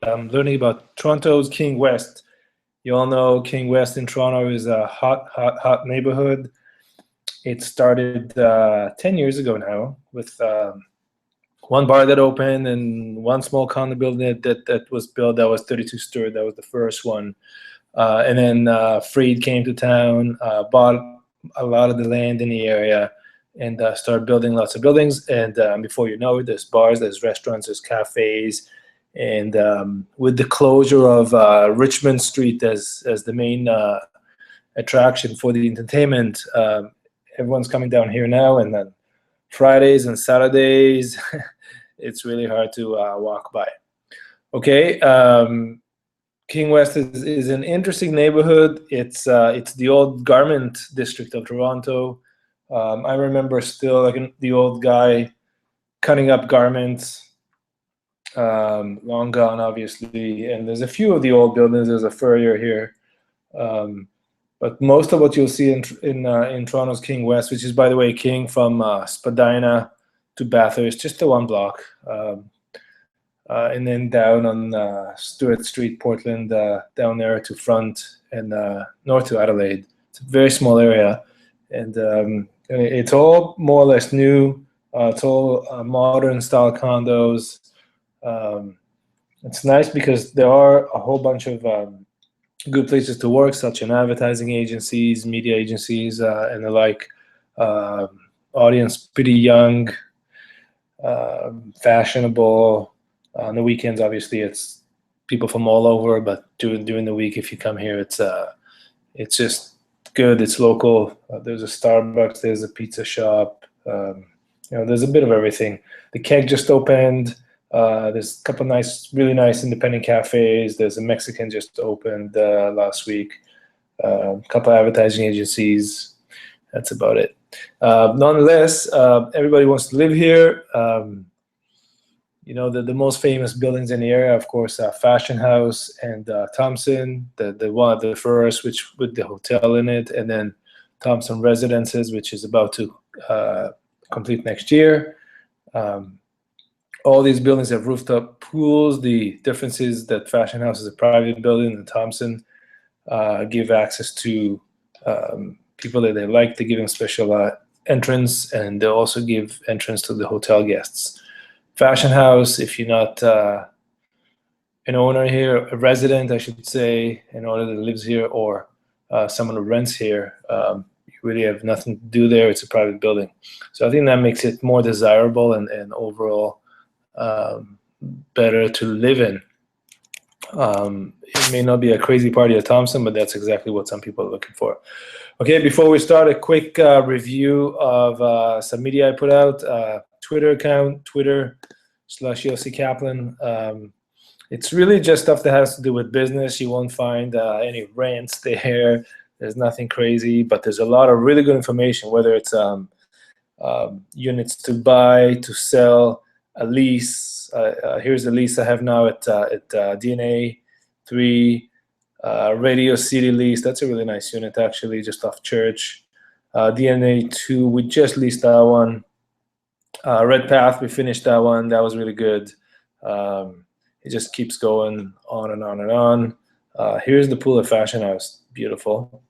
learning about Toronto's King West. You all know King West in Toronto is a hot neighborhood. It started 10 years ago now with one bar that opened and one small condo building that was built that was 32-story. That was the first one. And then Freed came to town, bought a lot of the land in the area, and started building lots of buildings. And before you know it, there's bars, there's restaurants, there's cafes. And with the closure of Richmond Street as the main attraction for the entertainment, everyone's coming down here now. And then Fridays and Saturdays, it's really hard to walk by. Okay, King West is an interesting neighborhood. It's the old garment district of Toronto. I remember still like the old guy cutting up garments. Long gone, obviously, and there's a few of the old buildings. There's a Furrier here, but most of what you'll see in Toronto's King West, which is, by the way, King from Spadina to Bathurst, just the one block, and then down on Stewart Street, Portland, down there to Front, and north to Adelaide. It's a very small area, and it's all more or less new. It's all modern style condos. It's nice because there are a whole bunch of good places to work, such as advertising agencies, media agencies, and the like. Audience pretty young, fashionable. On the weekends, obviously, it's people from all over. But during the week, if you come here, it's just good. It's local. There's a Starbucks. There's a pizza shop. There's a bit of everything. The Keg just opened. There's a couple nice, really nice independent cafes. There's a Mexican just opened last week. A couple advertising agencies. That's about it. Nonetheless, everybody wants to live here. The most famous buildings in the area, of course, Fashion House and Thompson, the one of the first, which with the hotel in it, and then Thompson Residences, which is about to complete next year. All these buildings have rooftop pools. The difference is that Fashion House is a private building, and Thompson give access to people that they like. They give them special entrance, and they also give entrance to the hotel guests. Fashion House, if you're not an owner here, a resident, I should say, an owner that lives here, or someone who rents here, you really have nothing to do there. It's a private building. So I think that makes it more desirable and overall better to live in. It may not be a crazy party at Thompson, but that's exactly what some people are looking for. Okay, before we start, a quick review of some media I put out. Twitter account, Twitter/Yossi Kaplan. It's really just stuff that has to do with business. You won't find any rants there. There's nothing crazy, but there's a lot of really good information, whether it's units to buy, to sell, a lease. Here's the lease I have now at DNA 3, Radio City lease. That's a really nice unit, actually, just off Church. DNA 2, we just leased that one. Red Path, we finished that one. That was really good. It just keeps going on and on and on. Here's the pool at Fashion House. Beautiful.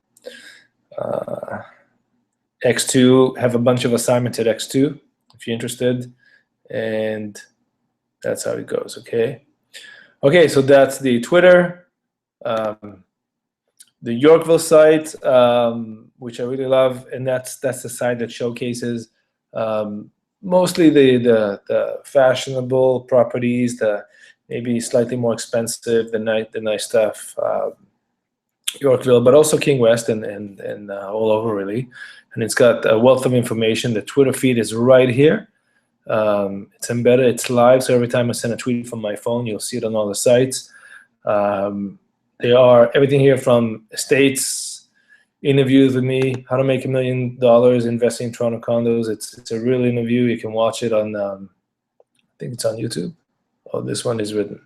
X2, have a bunch of assignments at X2 if you're interested. And that's how it goes, okay? Okay, so that's the Twitter. The Yorkville site, which I really love, and that's the site that showcases mostly the fashionable properties, the maybe slightly more expensive, the nice stuff, Yorkville, but also King West and all over really. And it's got a wealth of information. The Twitter feed is right here. It's embedded, it's live, so every time I send a tweet from my phone, you'll see it on all the sites. They are everything here from estates, interviews with me, how to make $1 million investing in Toronto condos. It's a real interview. You can watch it on, I think it's on YouTube. Oh, this one is written.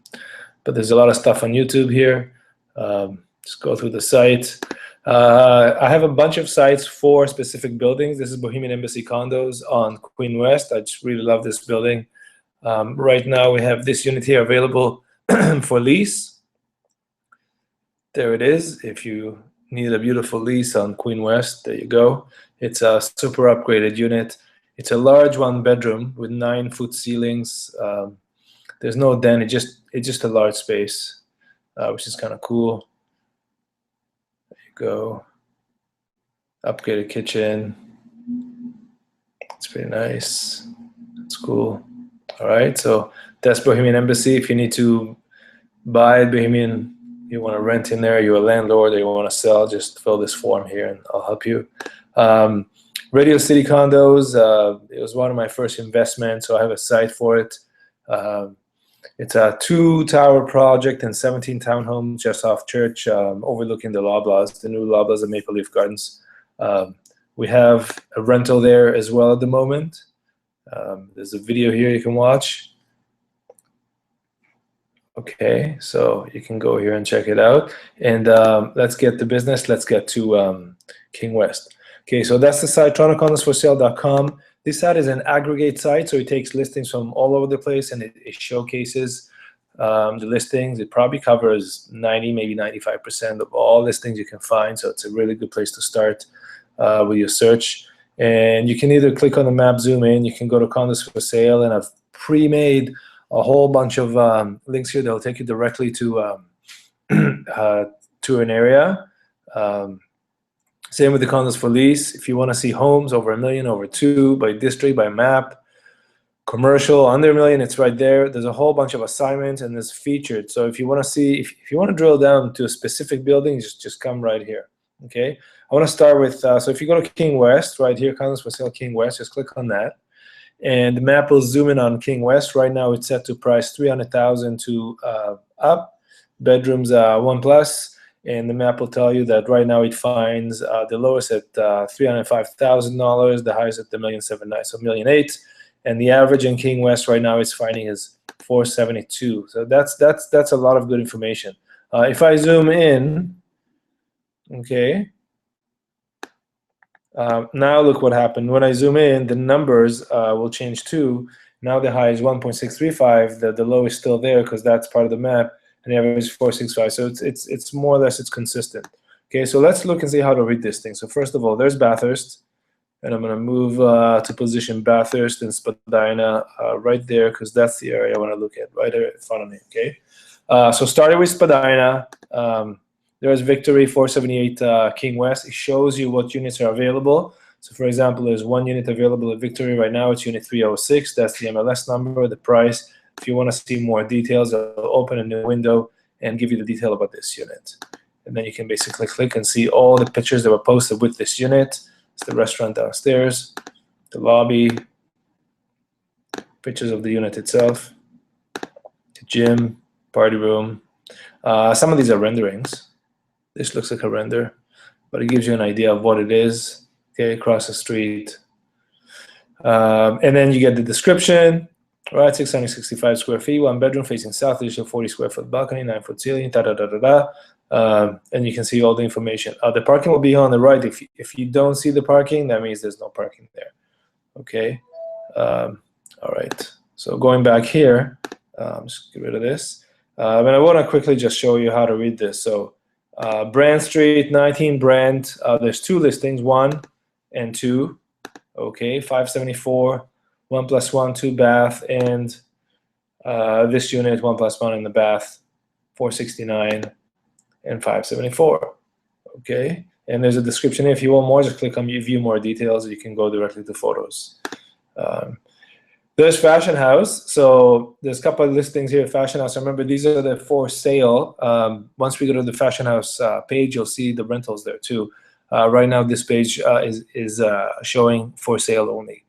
But there's a lot of stuff on YouTube here. Just go through the site. I have a bunch of sites for specific buildings. This is Bohemian Embassy Condos on Queen West. I just really love this building. Right now we have this unit here available for lease. There it is. If you need a beautiful lease on Queen West, there you go. It's a super upgraded unit. It's a large 1-bedroom with 9-foot ceilings. There's no den. It's just a large space, which is kind of cool. There you go. Upgraded kitchen. It's pretty nice. It's cool. All right, so that's Bohemian Embassy. If you need to buy Bohemian, you want to rent in there, you're a landlord, or you want to sell, just fill this form here and I'll help you. Radio City Condos, it was one of my first investments, so I have a site for it. It's a 2-tower project and 17 townhomes just off Church, overlooking the Loblaws, the new Loblaws at Maple Leaf Gardens. We have a rental there as well at the moment. There's a video here you can watch. Okay, so you can go here and check it out. And let's get to business. Let's get to King West. Okay, so that's the site, TorontoCondosForSale.com. This site is an aggregate site, so it takes listings from all over the place and it showcases the listings. It probably covers 90, maybe 95% of all listings you can find, so it's a really good place to start with your search. And you can either click on the map, zoom in, you can go to Condos for Sale, and I've pre-made a whole bunch of links here that will take you directly to to an area. Same with the Condos for Lease. If you want to see homes over $1 million, over $2 million, by district, by map, commercial under $1 million, it's right there. There's a whole bunch of assignments and it's featured. So if you want to see, if you want to drill down to a specific building, just come right here. Okay. I want to start with, so if you go to King West, right here, Condos for Sale King West, just click on that. And the map will zoom in on King West. Right now it's set to price $300,000 to up. Bedrooms 1+. And the map will tell you that right now it finds the lowest at $305,000, the highest at $1,790,000, so $1,800,000. And the average in King West right now is finding is $472,000. So that's a lot of good information. If I zoom in, okay. Now look what happened. When I zoom in, the numbers will change too. Now the high is 1.635. The low is still there because that's part of the map, and the average is 465. So it's more or less it's consistent. Okay, so let's look and see how to read this thing. So first of all, there's Bathurst, and I'm going to move to position Bathurst and Spadina right there because that's the area I want to look at right there in front of me. Okay, so starting with Spadina. There's Victory 478 King West. It shows you what units are available. So for example, there's one unit available at Victory right now. It's unit 306. That's the MLS number, the price. If you want to see more details, I'll open a new window and give you the detail about this unit. And then you can basically click and see all the pictures that were posted with this unit. It's the restaurant downstairs, the lobby, pictures of the unit itself, the gym, party room. Some of these are renderings. This looks like a render, but it gives you an idea of what it is. Okay, across the street. And then you get the description, right? 665 square feet, 1 bedroom facing south, additional 40 square foot balcony, 9-foot ceiling, and you can see all the information. The parking will be on the right. If you don't see the parking, that means there's no parking there. Okay. All right. So going back here, just get rid of this. And I want to quickly just show you how to read this. So Brand Street, 19 Brand. There's 2 listings, 1 and 2. Okay, 574, 1+1, 2 bath, and this unit 1+1 in the bath, 469 and 574. Okay, and there's a description. If you want more, just click on view more details. You can go directly to photos. There's Fashion House. So there's a couple of listings here at Fashion House. Remember, these are the for sale. Once we go to the Fashion House page, you'll see the rentals there too. Right now, this page is showing for sale only,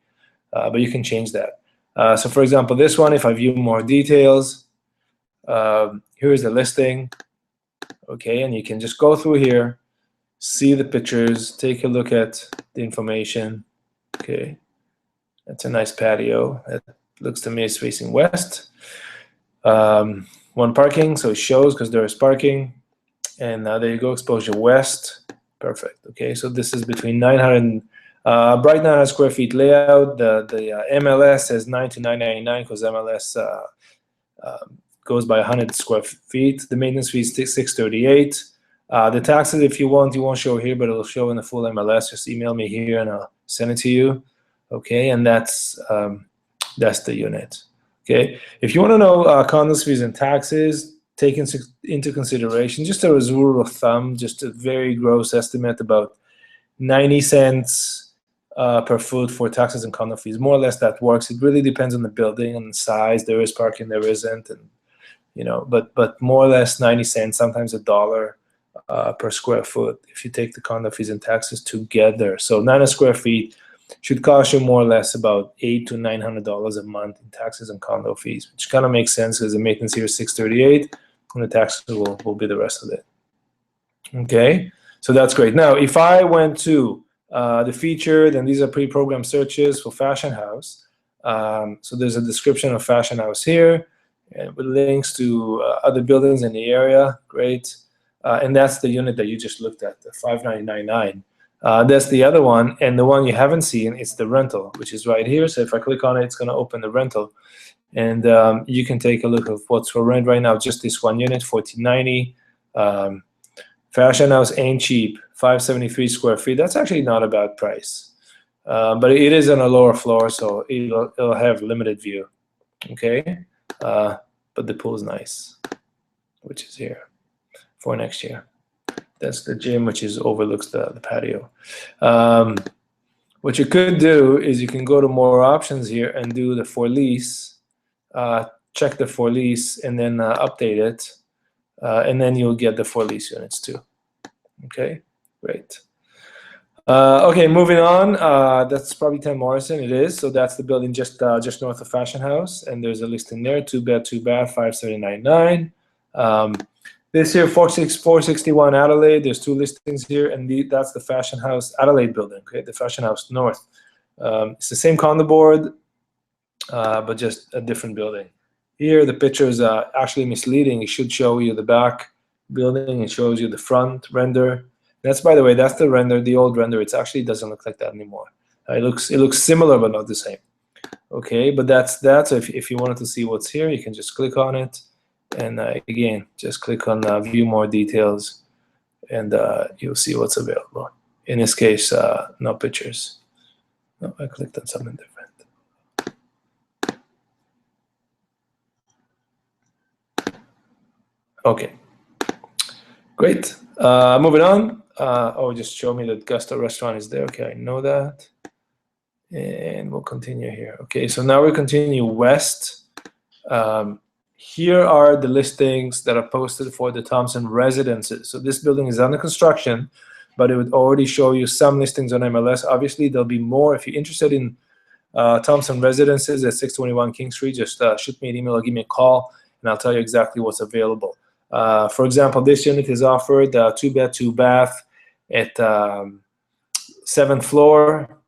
but you can change that. So for example, this one, if I view more details, here's the listing. Okay, and you can just go through here, see the pictures, take a look at the information. Okay. That's a nice patio. It looks to me it's facing west. 1 parking, so it shows because there is parking. And there you go, exposure west. Perfect. Okay, so this is between 900 bright 900 square feet layout. The MLS says 9 to 999 because MLS goes by 100 square feet. The maintenance fee is $638. The taxes, if you want, you won't show here, but it'll show in the full MLS. Just email me here and I'll send it to you. Okay, and that's the unit. Okay, if you want to know condos fees and taxes, take into consideration just a rule of thumb, just a very gross estimate, about 90 cents per foot for taxes and condo fees. More or less that works. It really depends on the building and the size. There is parking, there isn't, and but more or less 90 cents, sometimes $1 per square foot if you take the condo fees and taxes together. So 900 square feet should cost you more or less about $800 to $900 a month in taxes and condo fees, which kind of makes sense because the maintenance here is $638, and the taxes will be the rest of it. Okay, so that's great. Now, if I went to the featured, and these are pre-programmed searches for Fashion House. So there's a description of Fashion House here, and with links to other buildings in the area. Great, and that's the unit that you just looked at, the 5999. That's the other one, and the one you haven't seen is the rental, which is right here. So if I click on it, it's going to open the rental, and you can take a look at what's for rent right now. Just this one unit, $1490. Fashion House ain't cheap, 573 square feet. That's actually not a bad price, but it is on a lower floor, so it'll have limited view. Okay, but the pool's nice, which is here for next year. That's the gym, which overlooks the patio. What you could do is you can go to more options here and do the for lease, check the for lease, and then update it, and then you'll get the for lease units too. Okay, great. Okay, moving on. That's probably 10 Morrison. It is. So that's the building just north of Fashion House, and there's a listing there: 2-bed, 2-bath, 579.9. This here, 461 Adelaide. There's 2 listings here, and that's the Fashion House Adelaide building. Okay, the Fashion House North. It's the same condo board, but just a different building. Here, the picture is actually misleading. It should show you the back building. It shows you the front render. That's, by the way, that's the render, the old render. It actually doesn't look like that anymore. It looks similar, but not the same. Okay, but that's that. So if you wanted to see what's here, you can just click on it. And again, just click on view more details, and you'll see what's available. In this case, no pictures. No, I clicked on something different. Okay, great. Moving on. Oh, just show me that Gusto restaurant is there. Okay, I know that. And we'll continue here. Okay, so now we continue west. Here are the listings that are posted for the Thompson residences. So this building is under construction, but it would already show you some listings on MLS. Obviously, there'll be more. If you're interested in Thompson residences at 621 King Street, just shoot me an email or give me a call, and I'll tell you exactly what's available. For example, this unit is offered 2-bed, 2-bath at 7th floor,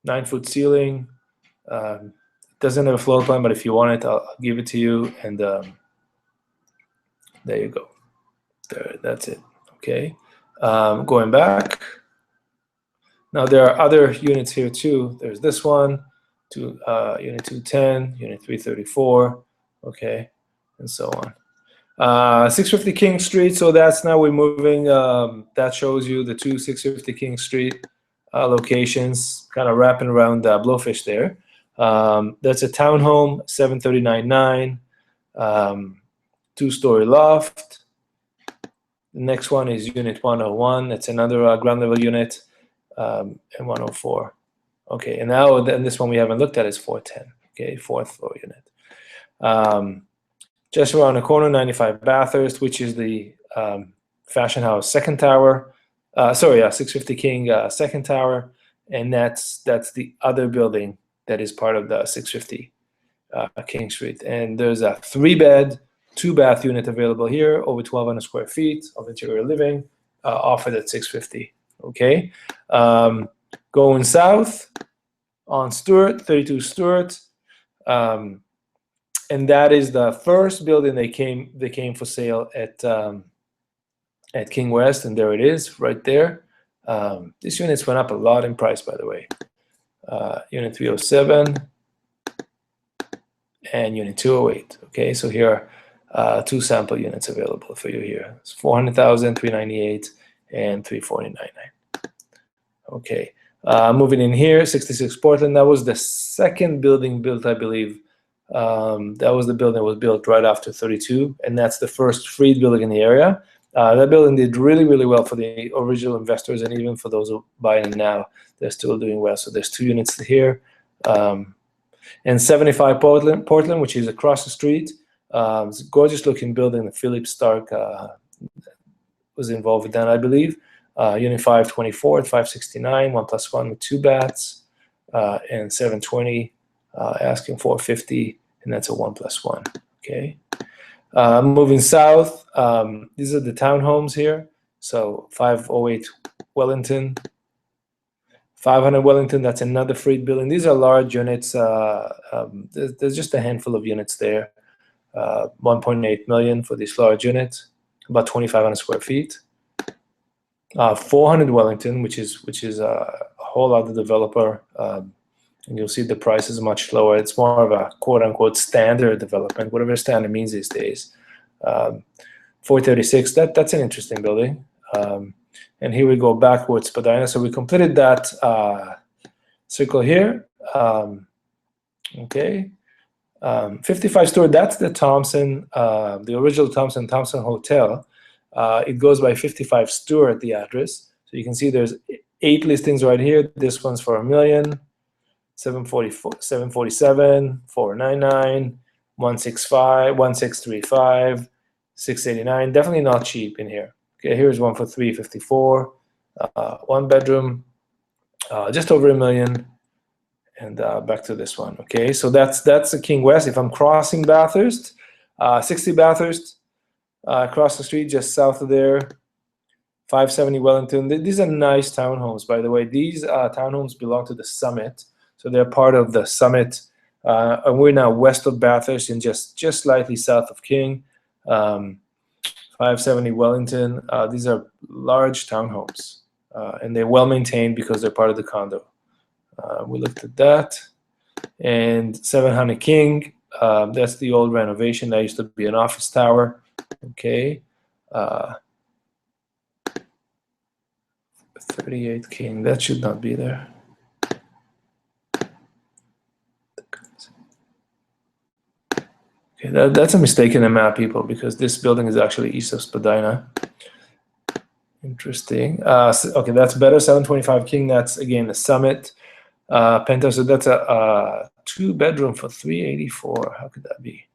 9-foot ceiling. Doesn't have a floor plan, but if you want it, I'll give it to you. And there you go. There, that's it. Okay. Going back. Now there are other units here too. There's this one, unit 210, unit 334. Okay, and so on. 650 King Street. So that's now we're moving. That shows you the 2 650 King Street locations, kind of wrapping around Blowfish there. That's a townhome, 739.9, 2-story loft. The next one is unit 101. That's another ground level unit, and 104. Okay, and now then this one we haven't looked at is 410. Okay, 4th floor unit. Just around the corner, 95 Bathurst, which is the Fashion House second tower. 650 King second tower, and that's the other building that is part of the 650 King Street. And there's a 3-bed, 2-bath unit available here, over 1,200 square feet of interior living, offered at 650. Okay, going south on Stewart, 32 Stewart, and that is the first building they came for sale at King West, and there it is, right there. These units went up a lot in price, by the way. Unit 307, and unit 208. Okay, so here are 2 sample units available for you here. It's 400,000, 398, and 349.9. Okay, moving in here, 66 Portland. That was the second building built, I believe. That was the building that was built right after 32, and that's the first freed building in the area. That building did really, really well for the original investors, and even for those who buy in now, they're still doing well. So there's 2 units here. And 75 Portland, which is across the street. It's a gorgeous looking building. Philip Stark was involved with that, I believe. Unit 524 at 569, 1+1 with 2 baths, and 720 asking 450, and that's a 1+1. Okay. Moving south, these are the townhomes here. So 508 Wellington, 500 Wellington, that's another freed building. These are large units. There's just a handful of units there. 1.8 million for these large units, about 2,500 square feet. 400 Wellington, which is a whole other developer. And you'll see the price is much lower. It's more of a quote-unquote standard development, whatever standard means these days. 436, that's an interesting building. And here we go backwards, Spadina. So we completed that circle here. Okay. 55 Stewart, that's the Thompson, the original Thompson Hotel. It goes by 55 Stewart, the address. So you can see there's 8 listings right here. This one's for $1 million, 747, 499, 165, 1635, 689. Definitely not cheap in here. Okay, here's one for 354, 1 bedroom, just over $1 million, and back to this one. Okay, so that's the King West. If I'm crossing Bathurst, 60 Bathurst, across the street, just south of there, 570 Wellington. These are nice townhomes, by the way. These townhomes belong to the Summit, so they're part of the Summit. And we're now west of Bathurst and just slightly south of King. 570 Wellington. These are large townhomes, and they're well maintained because they're part of the condo. We looked at that. And 700 King. That's the old renovation. That used to be an office tower. Okay. 38 King. That should not be there. Okay, that's a mistake in the map, people, because this building is actually east of Spadina. Interesting. Okay, that's better. 725 King. That's again the Summit penthouse. So that's a 2-bedroom for 384. How could that be?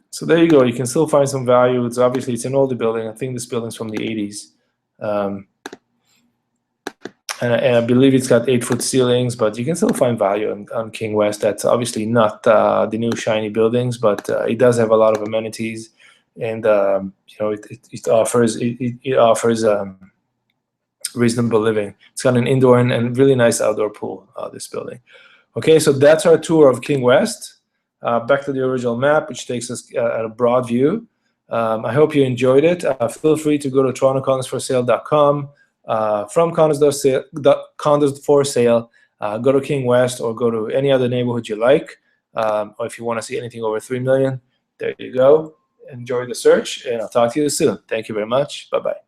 So there you go. You can still find some value. It's obviously it's an older building. I think this building's from the 80s. And I believe it's got 8-foot ceilings, but you can still find value on King West. That's obviously not the new shiny buildings, but it does have a lot of amenities, and you know, it offers reasonable living. It's got an indoor and really nice outdoor pool. This building. Okay, so that's our tour of King West. Back to the original map, which takes us at a broad view. I hope you enjoyed it. Feel free to go to TorontoCondosForSale.com. From Condos for Sale, go to King West or go to any other neighborhood you like. Or if you want to see anything over 3 million, there you go. Enjoy the search, and I'll talk to you soon. Thank you very much. Bye-bye.